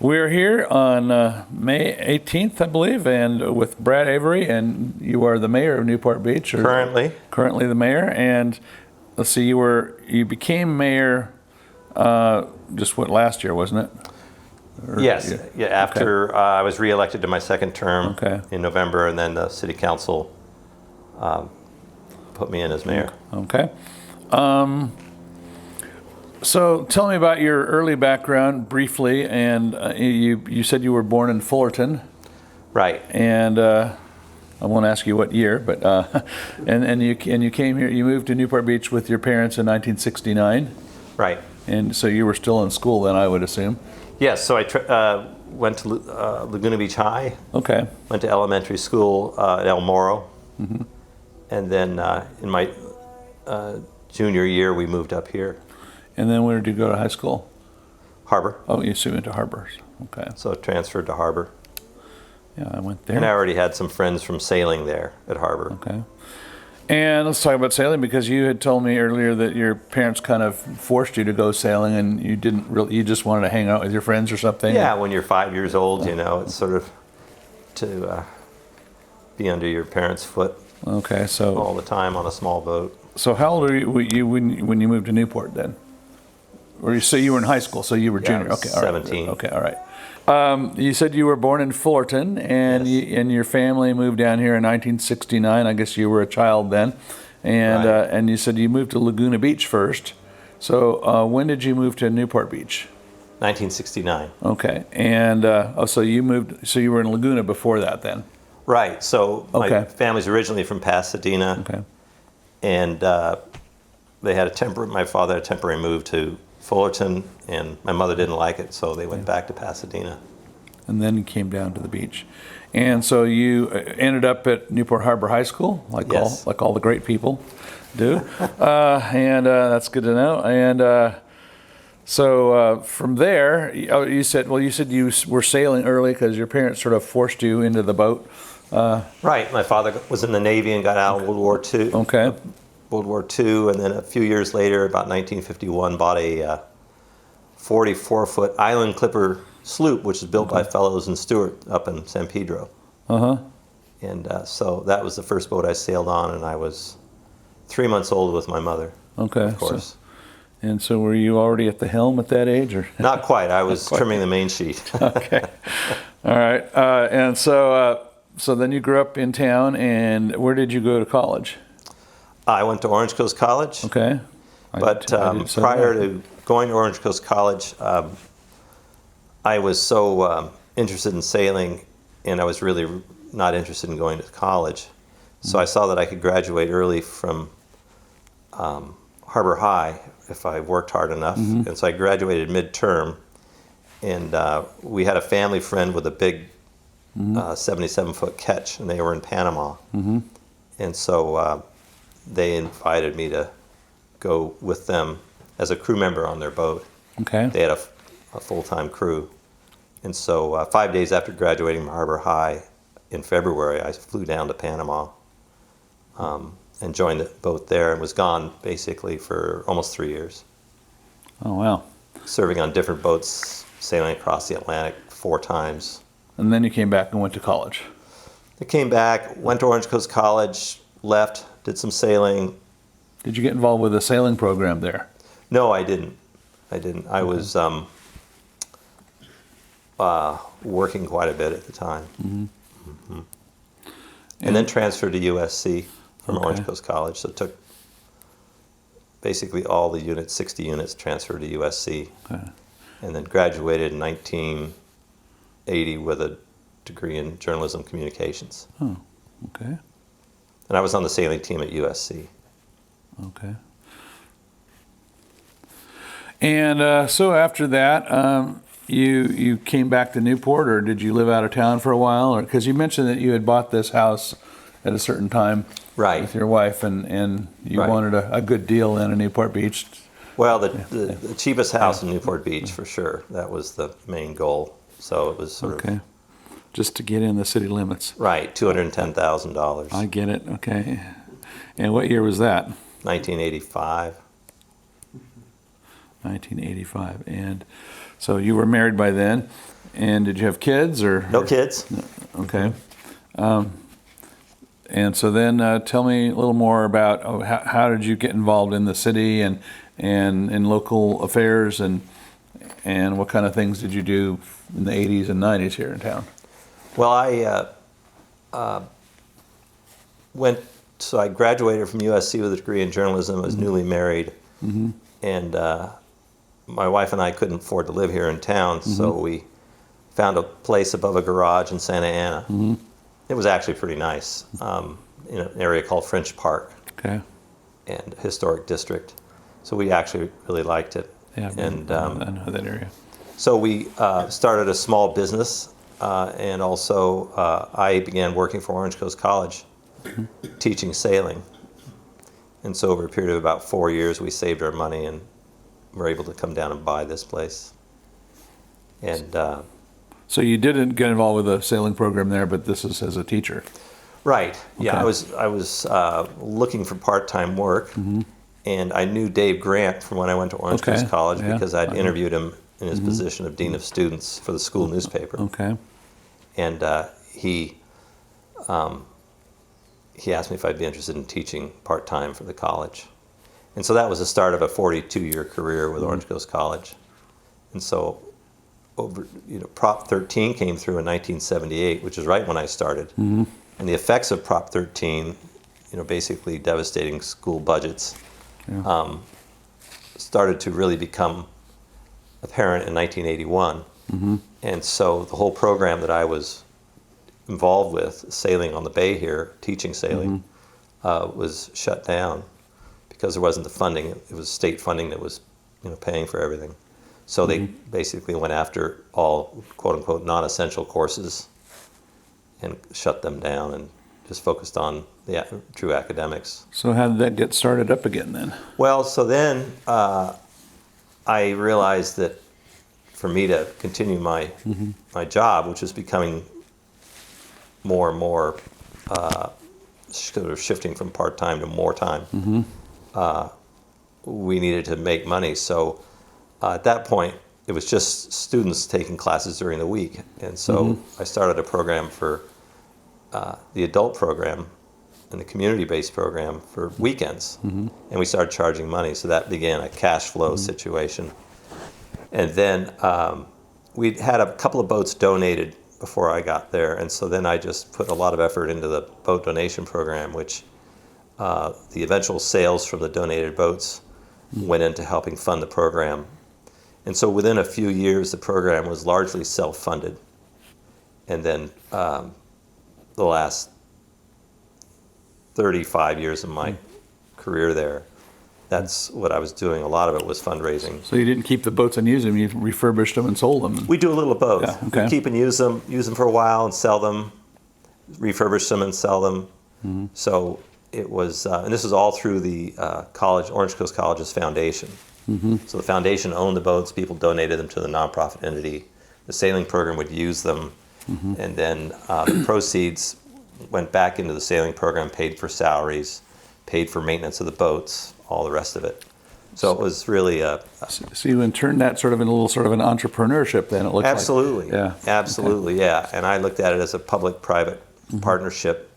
We're here on May 18th, I believe, and with Brad Avery, and you are the mayor of Newport Beach. Currently the mayor, and let's see, you became mayor just last year, wasn't it? Yes. Yeah. After I was reelected to my second term in November, and then the city council put me in as mayor. Okay. So tell me about your early background briefly, and you said you were born in Fullerton. Right. And I won't ask you what year, but and you came here. You moved to Newport Beach with your parents in 1969. Right. And so you were still in school then, I would assume. Yes. So I went to Laguna Beach High. Okay. Went to elementary school at El Moro, and then in my junior year we moved up here. And then where did you go to high school? Harbor. Oh, you went to Harbor. Okay. So transferred to Harbor. Yeah, I went there. And I already had some friends from sailing there at Harbor. Okay. And let's talk about sailing, because you had told me earlier that your parents kind of forced you to go sailing, and you didn't really, you just wanted to hang out with your friends or something? Yeah, when you're 5 years old, it's sort of to be under your parents' foot. Okay, so all the time on a small boat. So how old were you when you moved to Newport then? Or so you were in high school, so you were junior. I was 17. Okay, all right. You said you were born in Fullerton, and yes. And your family moved down here in 1969. I guess you were a child then, and right. And you said you moved to Laguna Beach first. So when did you move to Newport Beach? 1969. Okay, and so you moved. So you were in Laguna before that then. Right. So my family's originally from Pasadena. Okay. And they had my father had a temporary move to Fullerton, and my mother didn't like it, so they went back to Pasadena. And then you came down to the beach. And so you ended up at Newport Harbor High School, yes. all the great people do. And that's good to know. And so from there, you said you were sailing early because your parents sort of forced you into the boat. Right. My father was in the Navy and got out in World War II. Okay. World War II, and then a few years later, about 1951, bought a 44-foot island clipper sloop, which was built by Fellows and Stewart up in San Pedro. And so that was the first boat I sailed on, and I was 3 months old with my mother. Okay. Of course. So were you already at the helm at that age, or? Not quite. I was trimming the main sheet. Okay. All right. And so then you grew up in town, and where did you go to college? I went to Orange Coast College. Okay. But prior to going to Orange Coast College, I was so interested in sailing, and I was really not interested in going to college. So I saw that I could graduate early from Harbor High if I worked hard enough. And so I graduated midterm, and we had a family friend with a big 77-foot catch, and they were in Panama. And so they invited me to go with them as a crew member on their boat. Okay. They had a full-time crew. And so 5 days after graduating from Harbor High in February, I flew down to Panama and joined the boat there, and was gone basically for almost 3 years. Oh, wow. Serving on different boats, sailing across the Atlantic 4 times. And then you came back and went to college. I came back, went to Orange Coast College, left, did some sailing. Did you get involved with a sailing program there? No, I didn't. I was working quite a bit at the time. And then transferred to USC from Orange Coast College. So took basically all the units, 60 units, transferred to USC. And then graduated in 1980 with a degree in journalism communications. Oh, okay. And I was on the sailing team at USC. Okay. And so after that, you came back to Newport, or did you live out of town for a while? Or because you mentioned that you had bought this house at a certain time, right, with your wife, and you wanted a good deal then in Newport Beach. Well, the cheapest house in Newport Beach for sure. That was the main goal. So it was sort of just to get in the city limits. Right, $210,000. I get it. Okay. And what year was that? 1985. 1985. And so you were married by then. And did you have kids or? No kids. Okay. And so then tell me a little more about how did you get involved in the city and in local affairs and what kind of things did you do in the 80s and 90s here in town? Well, I graduated from USC with a degree in journalism. I was newly married, and my wife and I couldn't afford to live here in town, so we found a place above a garage in Santa Ana. It was actually pretty nice, in an area called French Park, and historic district. So we actually really liked it. Yeah, and I know that area. So we started a small business, and also I began working for Orange Coast College, teaching sailing. And so over a period of about 4 years, we saved our money and were able to come down and buy this place. And so you didn't get involved with the sailing program there, but this is as a teacher. Right. Yeah, Okay. I was looking for part-time work, and I knew Dave Grant from when I went to Orange Coast College because I'd interviewed him in his position of dean of students for the school newspaper. Okay. And he asked me if I'd be interested in teaching part-time for the college. And so that was the start of a 42-year career with Orange Coast College. And so Prop 13 came through in 1978, which is right when I started. And the effects of Prop 13, basically devastating school budgets, started to really become apparent in 1981. And so the whole program that I was involved with, sailing on the bay here, teaching sailing, was shut down because there wasn't the funding. It was state funding that was paying for everything. So they basically went after all quote-unquote non-essential courses and shut them down and just focused on the true academics. So how did that get started up again then? Well, so then I realized that for me to continue my job, which was becoming more and more sort of shifting from part-time to more time, we needed to make money. So at that point, it was just students taking classes during the week. And so I started a program for the adult program and the community-based program for weekends. And we started charging money. So that began a cash flow situation. And then we had a couple of boats donated before I got there. And so then I just put a lot of effort into the boat donation program, which the eventual sales from the donated boats went into helping fund the program. And so within a few years, the program was largely self-funded. And then the last 35 years of my career there, that's what I was doing. A lot of it was fundraising. So you didn't keep the boats and use them, you refurbished them and sold them? We do a little of both. Yeah, okay. We keep and use them for a while and sell them, refurbish them and sell them. So it was, and this was all through the Orange Coast College's foundation. So the foundation owned the boats, people donated them to the nonprofit entity. The sailing program would use them, and then the proceeds went back into the sailing program, paid for salaries, paid for maintenance of the boats, all the rest of it. So it was really So you turned that sort of in a little sort of an entrepreneurship then, it looks absolutely, like. Absolutely, yeah. And I looked at it as a public-private partnership.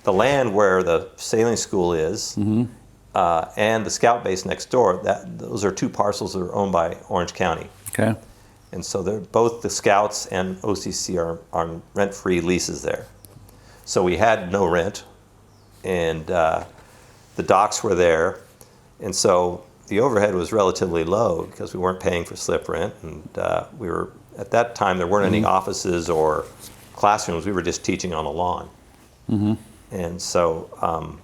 The land where the sailing school is and the scout base next door, those are two parcels that are owned by Orange County. Okay. And so they're both the scouts and OCC are on rent-free leases there. So we had no rent, and the docks were there, and so the overhead was relatively low because we weren't paying for slip rent, and we were at that time there weren't any offices or classrooms. We were just teaching on the lawn, and so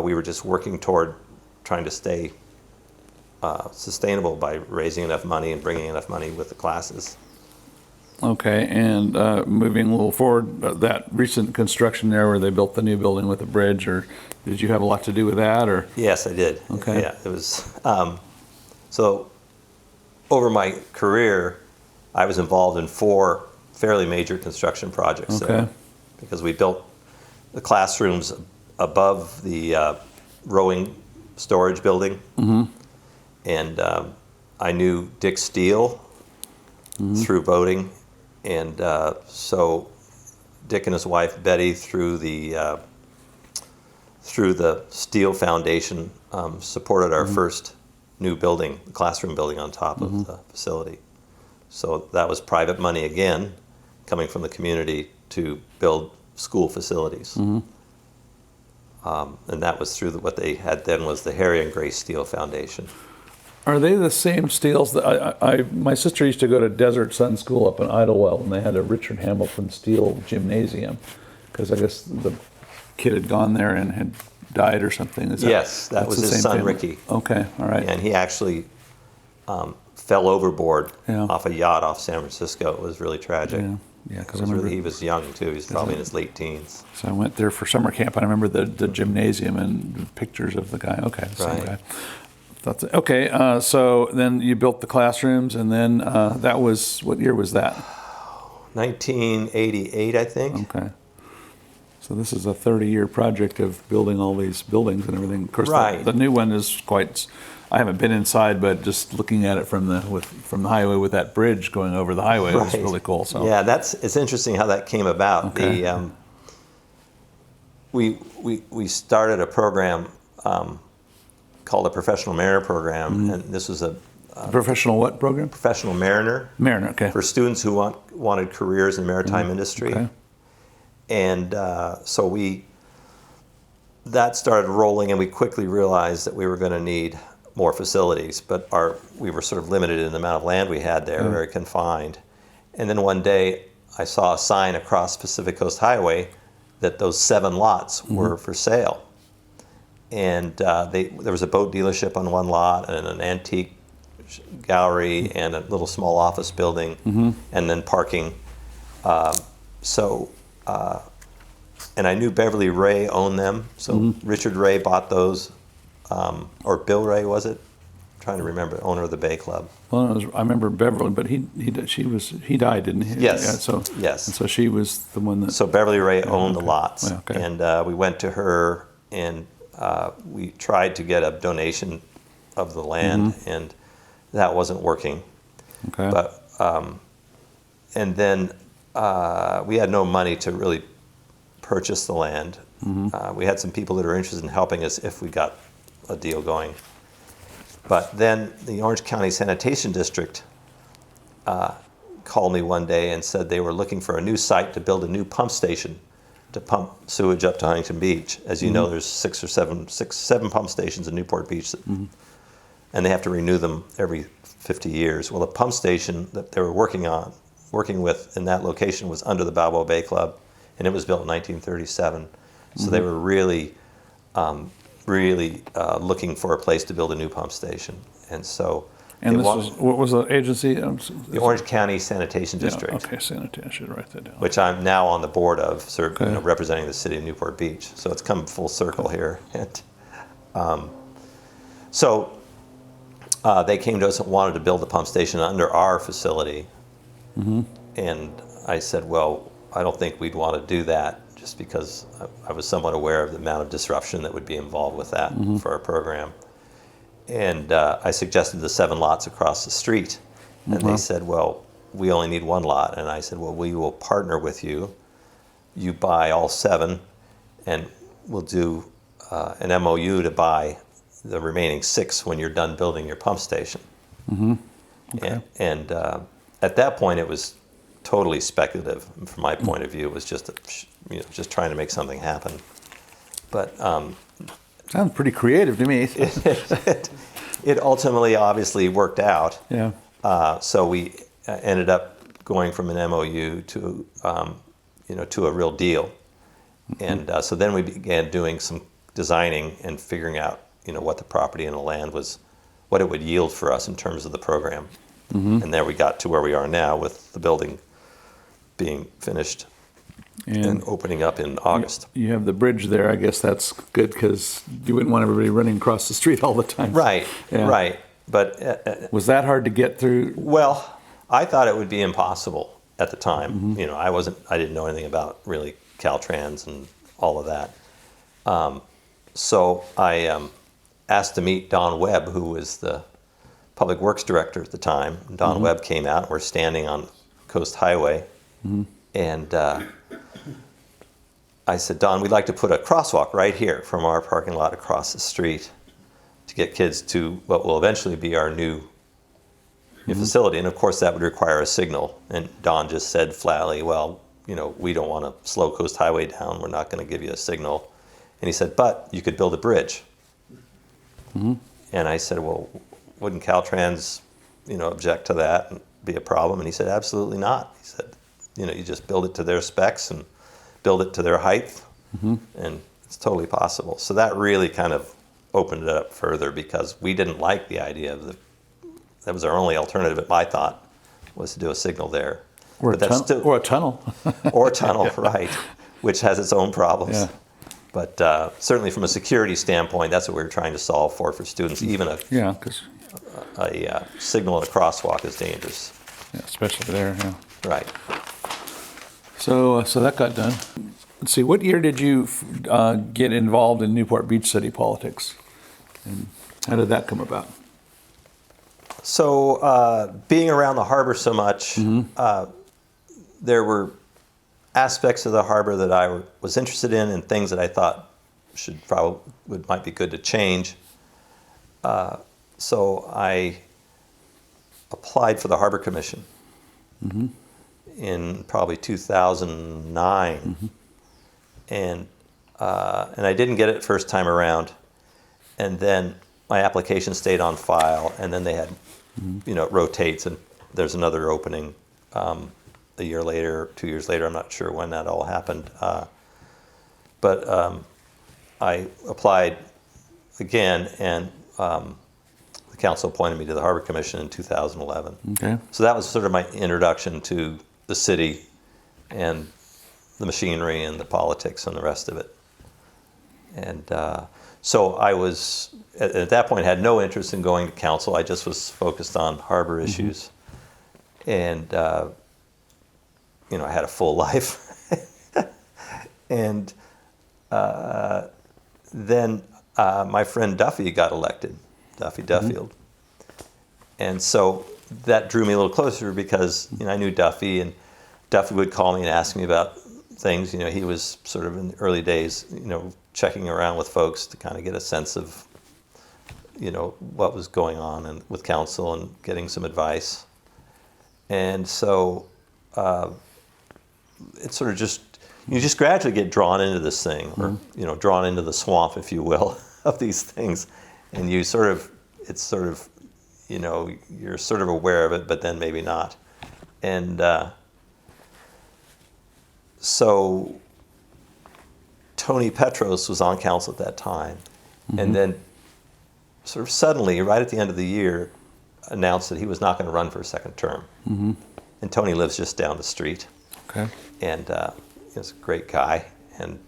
we were just working toward trying to stay sustainable by raising enough money and bringing enough money with the classes. Okay, and moving a little forward, that recent construction there where they built the new building with the bridge, or did you have a lot to do with that, or? Yes, I did. Okay. Yeah, it was. So over my career, I was involved in 4 fairly major construction projects there, because we built the classrooms above the rowing storage building, and I knew Dick Steele through boating, and so Dick and his wife Betty through the Steele Foundation supported our first new building, classroom building on top of the facility. So that was private money again, coming from the community to build school facilities. And that was through what they had then was the Harry and Grace Steele Foundation. Are they the same Steeles that my sister used to go to Desert Sun School up in Idlewild, and they had a Richard Hamilton Steele gymnasium, because I guess the kid had gone there and had died or something. Yes, that was his son, family? Ricky. Okay, all right. And he actually fell overboard off a yacht off San Francisco. It was really tragic. Yeah, because he was young too. He was probably in his late teens. So I went there for summer camp, and I remember the gymnasium and pictures of the guy. Okay, the same guy. Okay, so then you built the classrooms, and then that was, what year was that? 1988, I think. Okay. So this is a 30-year project of building all these buildings and everything. Of course, the new one is quite. I haven't been inside, but just looking at it from the highway with that bridge going over the highway was really cool. So yeah, it's interesting how that came about. Okay. We started a program called the Professional Mariner Program, and this was a professional what program? Professional Mariner. Mariner, okay. For students who wanted careers in maritime industry. Okay. And so that started rolling, and we quickly realized that we were going to need more facilities, but we were sort of limited in the amount of land we had there, very confined. And then one day I saw a sign across Pacific Coast Highway that those 7 lots were for sale. And there was a boat dealership on one lot, and an antique gallery, and a little small office building, and then parking. And I knew Beverly Ray owned them, so Richard Ray bought those, or Bill Ray, was it? I'm trying to remember, owner of the Bay Club. Well, I remember Beverly, but he died, didn't he? Yes. Yeah, yes. And so she was the one that. So Beverly Ray owned the lots, and we went to her, and we tried to get a donation of the land, and that wasn't working. Okay. But and then we had no money to really purchase the land. We had some people that were interested in helping us if we got a deal going. But then the Orange County Sanitation District called me one day and said they were looking for a new site to build a new pump station to pump sewage up to Huntington Beach. As you know, there's seven pump stations in Newport Beach, and they have to renew them every 50 years. Well, the pump station that they were working with in that location was under the Balboa Bay Club, and it was built in 1937. So they were really looking for a place to build a new pump station. And so what was the agency? The Orange County Sanitation District. Okay, sanitation. I should write that down. Which I'm now on the board of, representing the city of Newport Beach. So it's come full circle here. And they came to us and wanted to build a pump station under our facility. And I said, well, I don't think we'd want to do that, just because I was somewhat aware of the amount of disruption that would be involved with that for our program. And I suggested the 7 lots across the street. And they said, well, we only need 1 lot. And I said, well, we will partner with you. You buy all 7, and we'll do an MOU to buy the remaining 6 when you're done building your pump station. Okay. And at that point, it was totally speculative. From my point of view, it was just trying to make something happen. But sounds pretty creative to me. It ultimately, obviously, worked out. Yeah. So we ended up going from an MOU to to a real deal. And so then we began doing some designing and figuring out what the property and the land was, what it would yield for us in terms of the program. And there we got to where we are now, with the building being finished and opening up in August. You have the bridge there. I guess that's good, because you wouldn't want everybody running across the street all the time. Right, right. But was that hard to get through? Well, I thought it would be impossible at the time. I didn't know anything about really Caltrans and all of that. So I asked to meet Don Webb, who was the public works director at the time. Don Webb came out, and we're standing on Coast Highway. And I said, Don, we'd like to put a crosswalk right here from our parking lot across the street to get kids to what will eventually be our new facility. And of course, that would require a signal. And Don just said flatly, well, we don't want to slow Coast Highway down. We're not going to give you a signal. And he said, but you could build a bridge. And I said, well, wouldn't Caltrans, object to that and be a problem? And he said, absolutely not. He said, you just build it to their specs and build it to their height, and it's totally possible. So that really kind of opened it up further, because we didn't like the idea of that was our only alternative, I thought, was to do a signal there. Or a tunnel. Or a tunnel, right, which has its own problems. Yeah. But certainly from a security standpoint, that's what we were trying to solve for students. Even a signal in a crosswalk is dangerous. Yeah, especially there, yeah. Right. So that got done. Let's see, what year did you get involved in Newport Beach city politics? And how did that come about? So being around the harbor so much, there were aspects of the harbor that I was interested in, and things that I thought might be good to change. So I applied for the Harbor Commission in probably 2009, and I didn't get it first time around, and then my application stayed on file, and then they had, it rotates, and there's another opening a year later, 2 years later. I'm not sure when that all happened, but I applied again, and the council appointed me to the Harbor Commission in 2011. Okay. So that was sort of my introduction to the city and the machinery and the politics and the rest of it. And so I was, at that point, had no interest in going to council. I just was focused on harbor issues. And, I had a full life. And then my friend Duffy got elected, Duffy Duffield. And so that drew me a little closer, because I knew Duffy, and Duffy would call me and ask me about things. He was sort of in the early days, checking around with folks to kind of get a sense of, what was going on and with council, and getting some advice. And so it's sort of you just gradually get drawn into this thing, or drawn into the swamp, if you will, of these things, and you're sort of aware of it, but then maybe not. And so Tony Petros was on council at that time, and then sort of suddenly, right at the end of the year, announced that he was not going to run for a second term. And Tony lives just down the street. Okay. And he's a great guy, and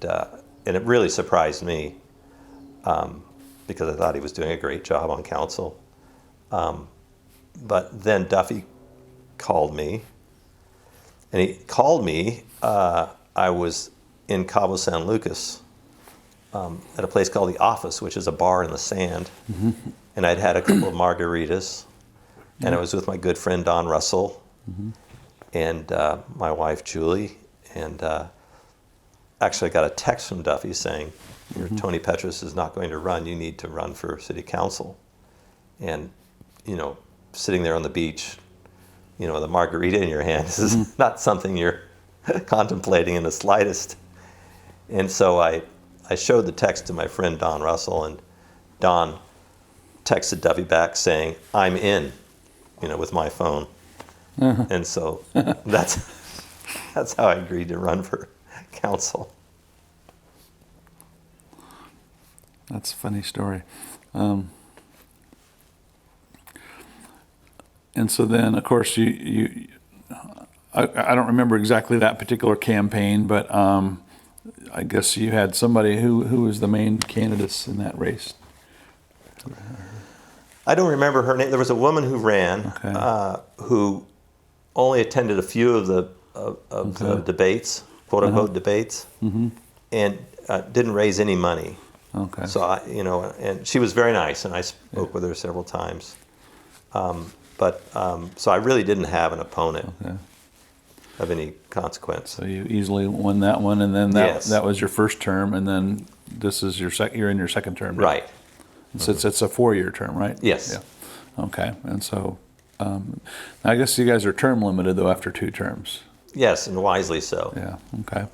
it really surprised me, because I thought he was doing a great job on council. But then Duffy called me, and he called me. I was in Cabo San Lucas at a place called The Office, which is a bar in the sand, and I'd had a couple of margaritas, and I was with my good friend Don Russell, and my wife Julie, and actually I got a text from Duffy saying, Tony Petros is not going to run, you need to run for city council. And sitting there on the beach, with a margarita in your hand, this is not something you're contemplating in the slightest. And so I showed the text to my friend Don Russell, and Don texted Duffy back saying, I'm in, with my phone. And so that's how I agreed to run for council. That's a funny story. And so then, of course, I don't remember exactly that particular campaign, but I guess you had somebody who was the main candidates in that race. I don't remember her name. There was a woman who ran, who only attended a few of the the debates, quote unquote debates, and didn't raise any money. Okay. So and she was very nice, and I spoke with her several times. So I really didn't have an opponent of any consequence. So you easily won that one, and then Yes. that was your first term, and then this is you're in your second term now. Right. So it's a 4-year term, right? Yes. Yeah. Okay. And so I guess you guys are term limited though after 2 terms. Yes, and wisely so. Yeah. Okay.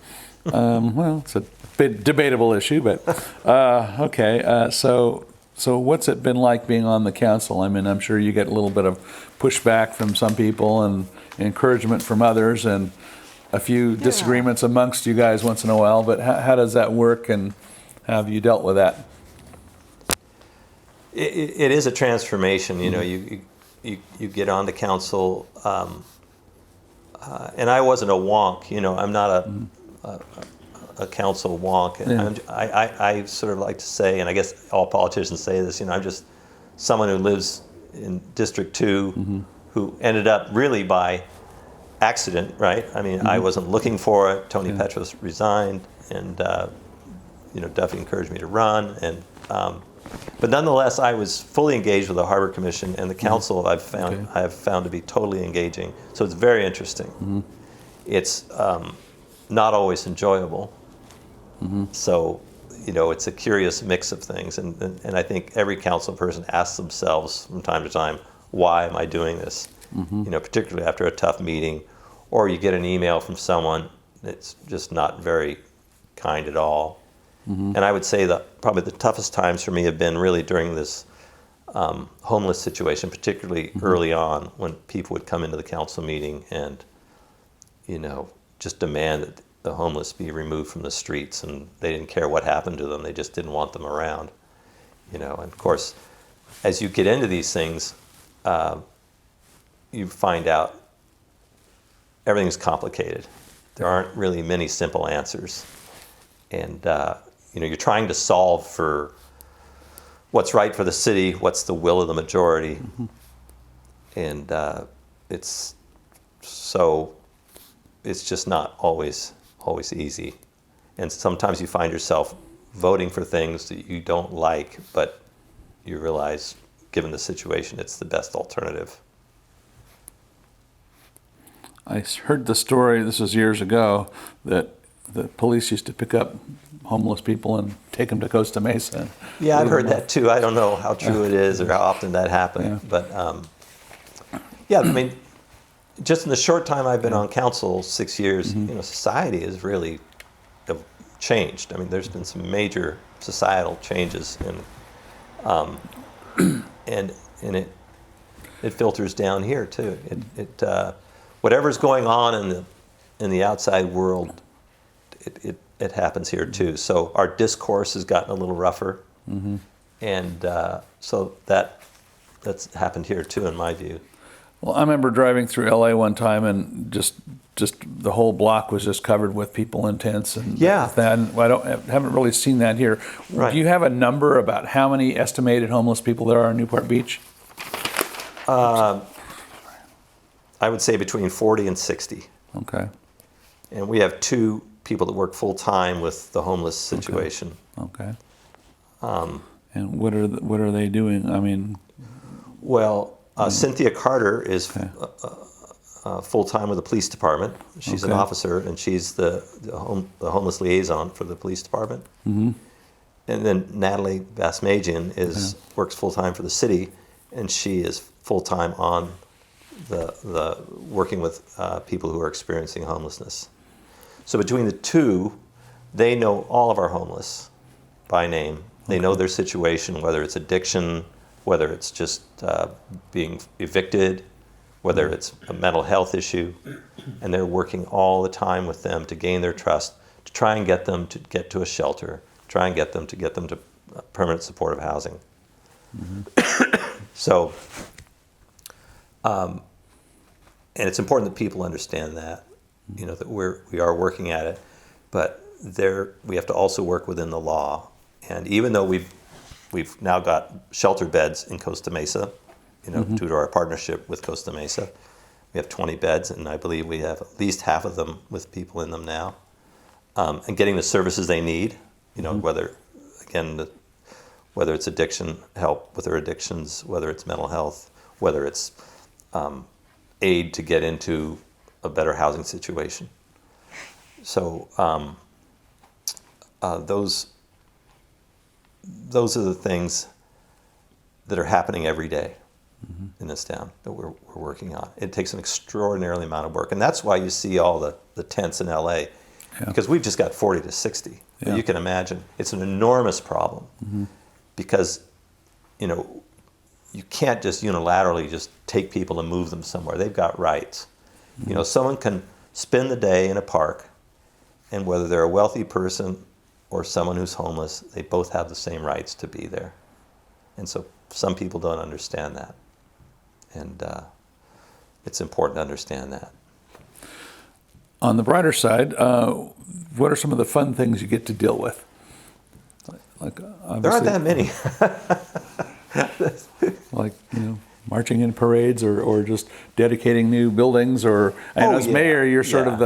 Well, it's a bit debatable issue, but okay. So what's it been like being on the council? I mean, I'm sure you get a little bit of pushback from some people and encouragement from others, and a few disagreements amongst you guys once in a while. But how does that work, and how have you dealt with that? It is a transformation. You know, you get on the council, and I wasn't a wonk. You know, I'm not a council wonk. And I sort of like to say, and I guess all politicians say this, you know, I'm just someone who lives in District 2 who ended up really by accident, right? I mean, I wasn't looking for it. Tony Petros resigned, and, you know, Duffy encouraged me to run. And but nonetheless, I was fully engaged with the Harbor Commission, and the council I have found to be totally engaging. So it's very interesting. It's not always enjoyable. So, you know, it's a curious mix of things. And I think every council person asks themselves from time to time, why am I doing this? You know, particularly after a tough meeting, or you get an email from someone that's just not very kind at all. And I would say that probably the toughest times for me have been really during this homeless situation, particularly early on, when people would come into the council meeting and, you know, just demand that the homeless be removed from the streets, and they didn't care what happened to them. They just didn't want them around, you know. And of course, as you get into these things, you find out everything's complicated. There aren't really many simple answers. And, you know, you're trying to solve for what's right for the city, what's the will of the majority. And it's just not always easy. And sometimes you find yourself voting for things that you don't like, but you realize, given the situation, it's the best alternative. I heard the story, this was years ago, that the police used to pick up homeless people and take them to Costa Mesa. Yeah, I've heard that too. I don't know how true it is or how often that happened. But yeah, I mean, just in the short time I've been on council, 6 years, you know, society has really changed. I mean, there's been some major societal changes, and it filters down here too. Whatever's going on in the outside world, it happens here too. So our discourse has gotten a little rougher, and so that's happened here too, in my view. Well, I remember driving through LA one time, and just the whole block was just covered with people in tents, and that. And haven't really seen that here. Right. Do you have a number about how many estimated homeless people there are in Newport Beach? I would say between 40 and 60. Okay. And we have 2 people that work full time with the homeless situation. Okay. And what are they doing? I mean, well, Cynthia Carter is full time with the police department. She's an officer, and she's the homeless liaison for the police department. And then Natalie Basmagian works full time for the city, and she is full time on the working with people who are experiencing homelessness. So between the 2, they know all of our homeless by name. They know their situation, whether it's addiction, whether it's just being evicted, whether it's a mental health issue, and they're working all the time with them to gain their trust, to try and get them to get to a shelter, try and get them to permanent supportive housing. So, and it's important that people understand that, you know, that we are working at it, but we have to also work within the law. And even though we've now got shelter beds in Costa Mesa, you know, due to our partnership with Costa Mesa, we have 20 beds, and I believe we have at least half of them with people in them now, and getting the services they need, you know, whether it's addiction, help with their addictions, whether it's mental health, whether it's aid to get into a better housing situation. So those are the things that are happening every day in this town that we're working on. It takes an extraordinarily amount of work, and that's why you see all the tents in LA, because we've just got 40 to 60. Yeah. You can imagine it's an enormous problem because you can't just unilaterally just take people and move them somewhere. They've got rights. Someone can spend the day in a park, and whether they're a wealthy person or someone who's homeless, they both have the same rights to be there. And so some people don't understand that. And it's important to understand that. On the brighter side, what are some of the fun things you get to deal with? There aren't that many. Like, marching in parades or just dedicating new buildings, or as mayor, you're sort of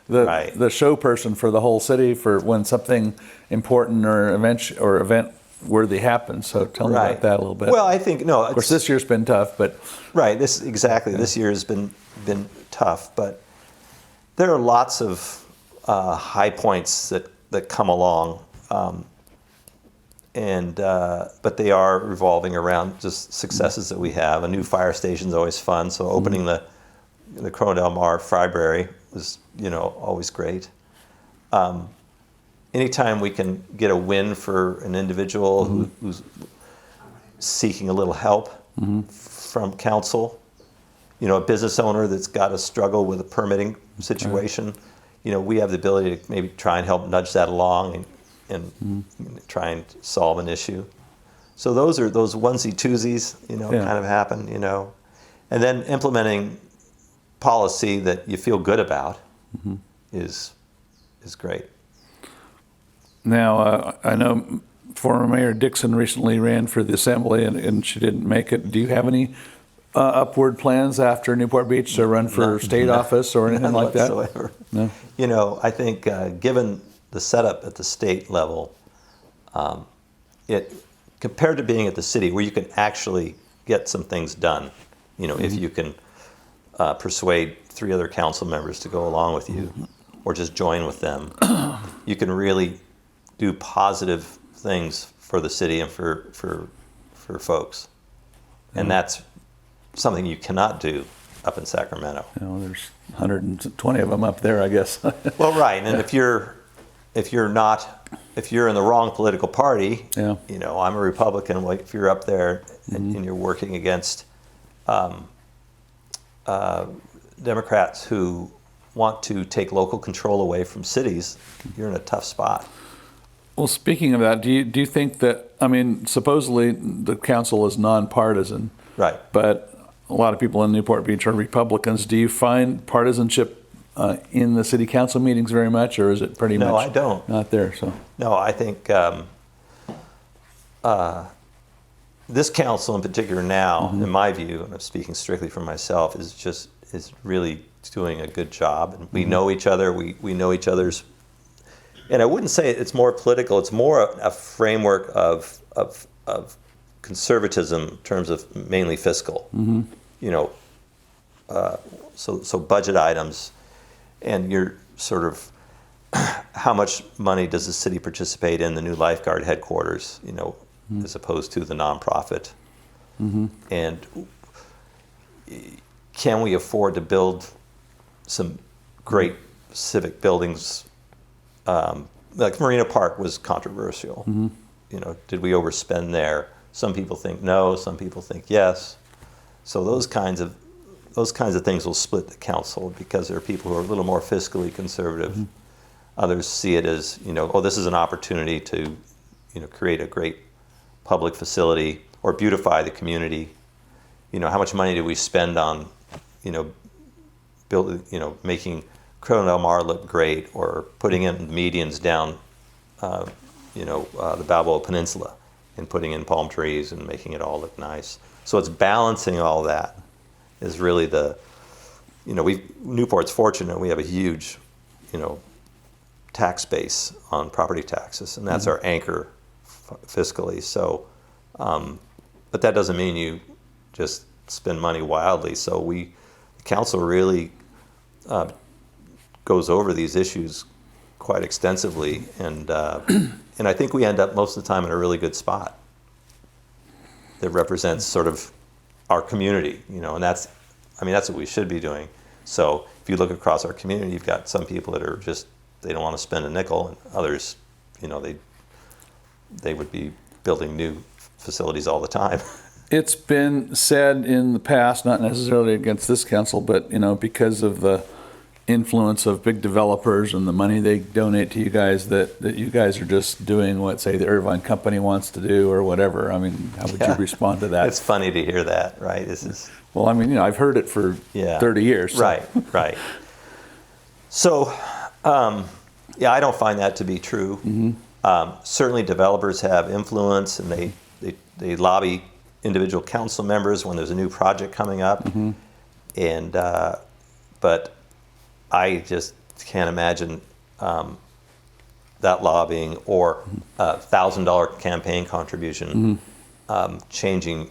the show person for the whole city for when something important or event worthy happens. So tell me about that a little bit. Well, I think of course this year's been tough, but this year has been tough, but there are lots of high points that come along. But they are revolving around just successes that we have. A new fire station is always fun. So opening the Corona del Mar Fribrary was, always great. Anytime we can get a win for an individual who's seeking a little help from council, a business owner that's got to struggle with a permitting situation, we have the ability to maybe try and help nudge that along and try and solve an issue. So those onesie twosies, kind of happen, and then implementing policy that you feel good about is great. Now, I know former Mayor Dixon recently ran for the assembly and she didn't make it. Do you have any upward plans after Newport Beach to run for state office or anything like whatsoever. That? No. I think given the setup at the state level, it compared to being at the city where you can actually get some things done, if you can persuade 3 other council members to go along with you or just join with them, you can really do positive things for the city and for folks. And that's something you cannot do up in Sacramento. There's 120 of them up there, I guess. Well, right, and if you're in the wrong political party, I'm a Republican. Well, if you're up there and you're working against Democrats who want to take local control away from cities, you're in a tough spot. Well, speaking of that, do you think that, supposedly the council is nonpartisan, right? But a lot of people in Newport Beach are Republicans. Do you find partisanship in the city council meetings very much, or is it pretty much? No, I don't. Not there. So no, I think this council in particular now, in my view, and I'm speaking strictly for myself, is really doing a good job, and we know each other. We know each other's. And I wouldn't say it's more political. It's more a framework of conservatism in terms of mainly fiscal. So budget items, and you're sort of how much money does the city participate in the new lifeguard headquarters? As opposed to the nonprofit, and can we afford to build some great civic buildings? Like Marina Park was controversial. Did we overspend there? Some people think no, some people think yes. So those kinds of things will split the council because there are people who are a little more fiscally conservative. Others see it as, this is an opportunity to, create a great public facility or beautify the community. How much money do we spend on, making Corona del Mar look great, or putting in medians down, the Balboa Peninsula, and putting in palm trees and making it all look nice. So it's balancing all that is really Newport's fortunate. We have a huge, tax base on property taxes, and that's our anchor fiscally. So, but that doesn't mean you just spend money wildly. So the council really goes over these issues quite extensively, and and I think we end up most of the time in a really good spot that represents sort of our community, and that's what we should be doing. So if you look across our community, you've got some people that are just, they don't want to spend a nickel, and others, they would be building new facilities all the time. It's been said in the past, not necessarily against this council, but because of the influence of big developers and the money they donate to you guys, that you guys are just doing what, say, the Irvine Company wants to do or whatever. I mean, how would you respond to that? It's funny to hear that, right? Well, I've heard it for 30 years. So. Right. So, I don't find that to be true. Mm-hmm. Certainly developers have influence, and they lobby individual council members when there's a new project coming up. Mm-hmm. And but I just can't imagine that lobbying or $1,000 campaign contribution changing,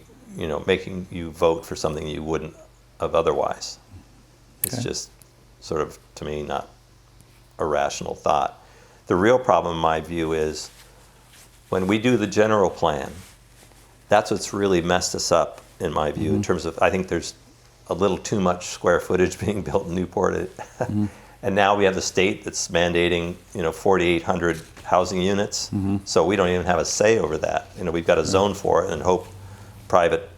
making you vote for something you wouldn't have otherwise. It's just sort of, to me, not a rational thought. The real problem, in my view, is when we do the general plan, that's what's really messed us up, in my view, in terms of, I think there's a little too much square footage being built in Newport. And now we have the state that's mandating, 4,800 housing units. So we don't even have a say over that. We've got a zone for it and hope private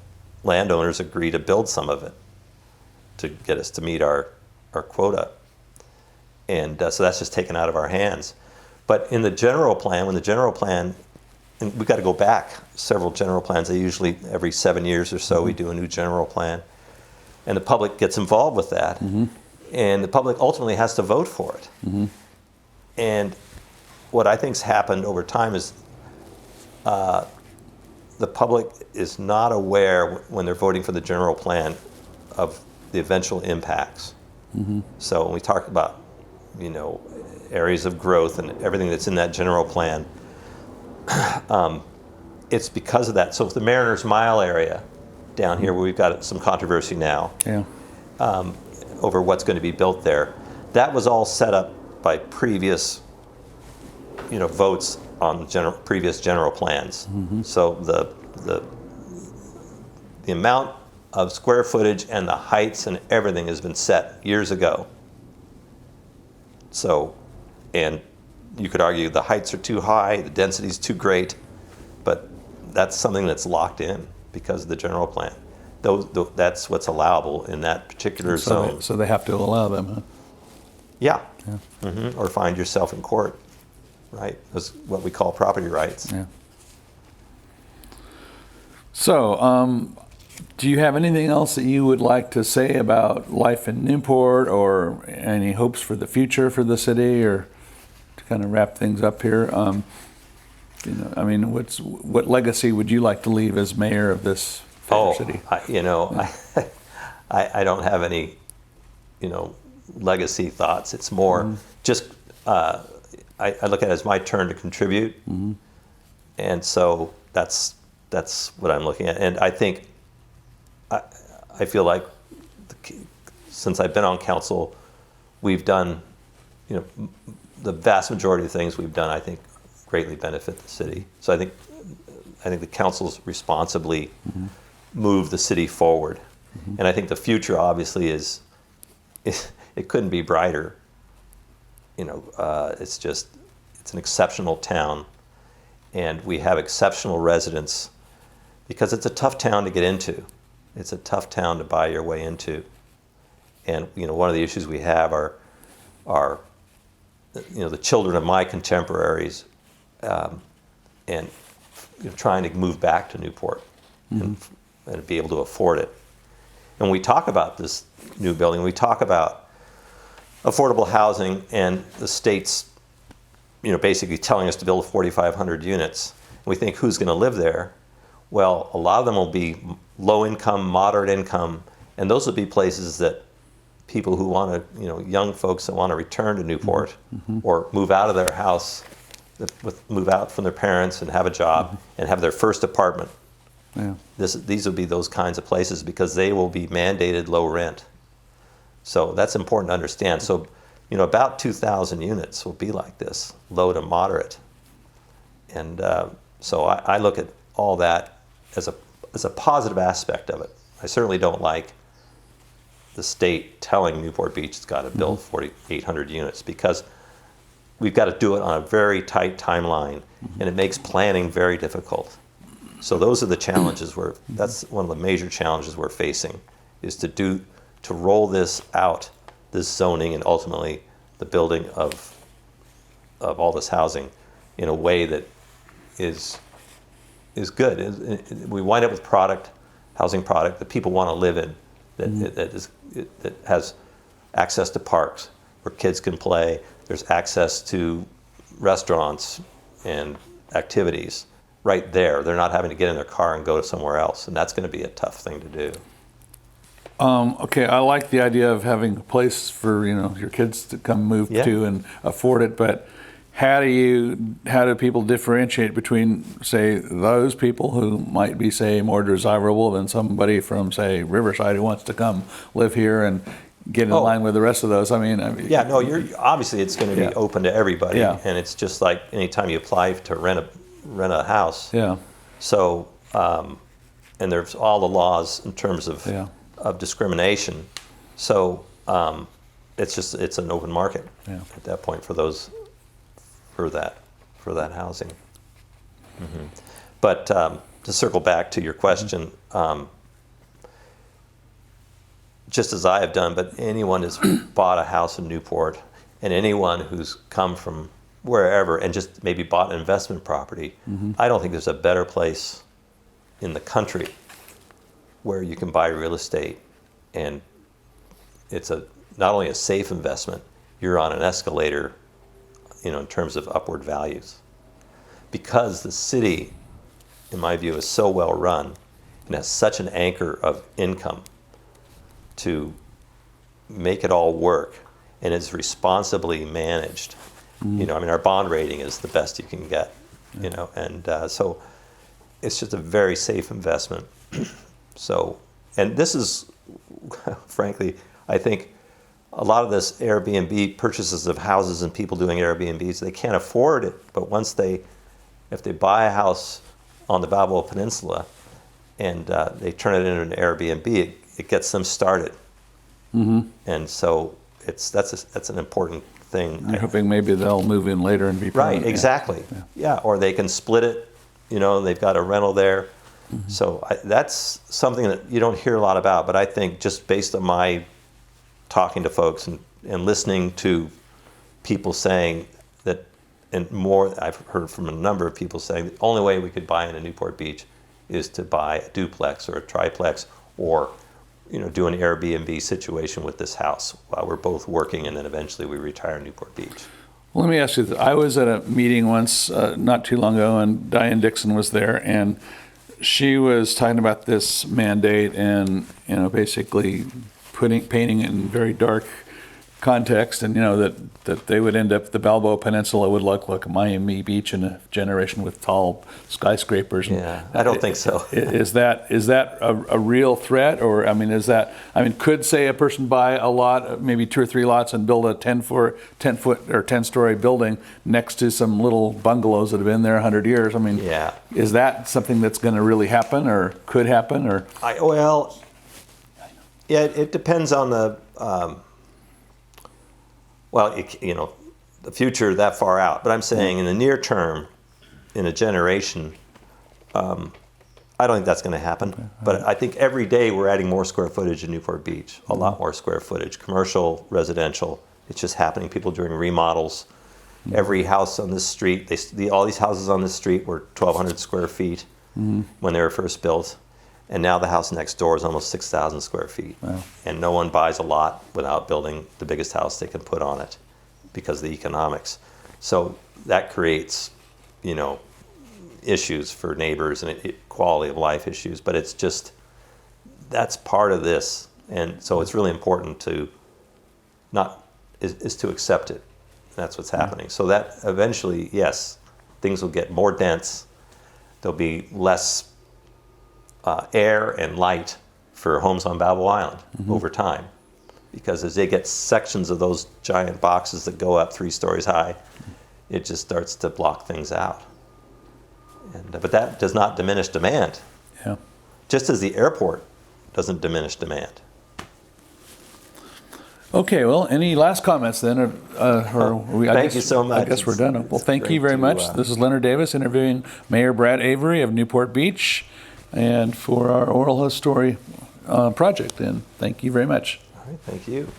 landowners agree to build some of it to get us to meet our quota. And so that's just taken out of our hands. But in the general plan, and we've got to go back several general plans. They usually, every 7 years or so, we do a new general plan. And the public gets involved with that. And the public ultimately has to vote for it. And what I think's happened over time is the public is not aware, when they're voting for the general plan, of the eventual impacts. So when we talk about, areas of growth and everything that's in that general plan, it's because of that. So if the Mariners Mile area down here, where we've got some controversy now over what's going to be built there, that was all set up by previous votes on previous general plans. So the amount of square footage and the heights and everything has been set years ago. So, and you could argue the heights are too high, the density is too great, but that's something that's locked in because of the general plan. That's what's allowable in that particular zone. So they have to allow them, huh? Yeah. Or find yourself in court, right? That's what we call property rights. Yeah. So, do you have anything else that you would like to say about life in Newport, or any hopes for the future for the city, or to kind of wrap things up here? What legacy would you like to leave as mayor of this city? I don't have any, legacy thoughts. It's more just I look at it as my turn to contribute, and so that's what I'm looking at. And I think I feel like since I've been on council, we've done, the vast majority of things we've done, I think, greatly benefit the city. So I think the council's responsibly moved the city forward. And I think the future, obviously, is it couldn't be brighter. It's an exceptional town, and we have exceptional residents, because it's a tough town to get into. It's a tough town to buy your way into. And one of the issues we have are the children of my contemporaries, and trying to move back to Newport and be able to afford it. And we talk about this new building, we talk about affordable housing, and the state's basically telling us to build 4,500 units. We think, who's going to live there? Well, a lot of them will be low income, moderate income, and those will be places that people who want to, young folks that want to return to Newport or move out of their house, move out from their parents and have a job and have their first apartment Yeah. These will be those kinds of places because they will be mandated low rent. So that's important to understand. So, about 2,000 units will be like this, low to moderate. And so I look at all that as a positive aspect of it. I certainly don't like the state telling Newport Beach it's got to build 4,800 units because we've got to do it on a very tight timeline, and it makes planning very difficult. So those are the challenges that's one of the major challenges we're facing, is to roll this out, this zoning, and ultimately the building of all this housing in a way that is good. We wind up with housing product that people want to live in, that has access to parks where kids can play. There's access to restaurants and activities right there. They're not having to get in their car and go to somewhere else, and that's going to be a tough thing to do. Okay, I like the idea of having a place for your kids to come move to and afford it, but how do people differentiate between, say, those people who might be, say, more desirable than somebody from, say, Riverside who wants to come live here and get in line with the rest of those? You're obviously it's going to be open to everybody, and it's just like anytime you apply to rent a house. Yeah. So, and there's all the laws in terms of discrimination. So it's an open market at that point for that housing. Mm-hmm. But to circle back to your question, just as I have done, but anyone who's bought a house in Newport, and anyone who's come from wherever and just maybe bought an investment property, I don't think there's a better place in the country where you can buy real estate, and it's not only a safe investment, you're on an escalator, in terms of upward values. Because the city, in my view, is so well run and has such an anchor of income to make it all work, and is responsibly managed. Our bond rating is the best you can get, and so it's just a very safe investment. So, and this is, frankly, I think a lot of this Airbnb purchases of houses and people doing Airbnbs, they can't afford it, but if they buy a house on the Balboa Peninsula and they turn it into an Airbnb, it gets them started. And so that's an important thing. I'm hoping maybe they'll move in later and be permanent. Right, exactly. Yeah, or they can split it, they've got a rental there. So that's something that you don't hear a lot about, but I think just based on my talking to folks and listening to people saying that, and more, I've heard from a number of people saying the only way we could buy into Newport Beach is to buy a duplex or a triplex, or do an Airbnb situation with this house while we're both working, and then eventually we retire in Newport Beach. Well, let me ask you this. I was at a meeting once not too long ago, and Diane Dixon was there, and she was talking about this mandate and basically painting it in very dark context, and that they would end up, the Balboa Peninsula would look like Miami Beach in a generation with tall skyscrapers. I don't think so. Is that a real threat, or could, say, a person buy a lot, maybe 2 or 3 lots, and build a 10 foot or 10-story building next to some little bungalows that have been there 100 years? Is that something that's going to really happen, or could happen, or? It depends on the. The future that far out. But I'm saying in the near term, in a generation, I don't think that's going to happen. Okay. But I think every day we're adding more square footage in Newport Beach, a lot more square footage, commercial, residential. It's just happening. People doing remodels. Every house on this street, all these houses on this street were 1,200 square feet when they were first built. And now the house next door is almost 6,000 square feet. Wow. And no one buys a lot without building the biggest house they can put on it because of the economics. So that creates, issues for neighbors and quality of life issues. But it's just, that's part of this. And so it's really important to is to accept it. That's what's happening. So that eventually, yes, things will get more dense. There'll be less air and light for homes on Babel Island over time. Because as they get sections of those giant boxes that go up 3 stories high, it just starts to block things out. But that does not diminish demand. Yeah. Just as the airport doesn't diminish demand. Okay, well, any last comments then? Thank you so much. I guess we're done. Well, thank you great very much. This is Leonard Davis interviewing Mayor Brad Avery of Newport Beach and for our oral history project. And thank you very much. All right, thank you.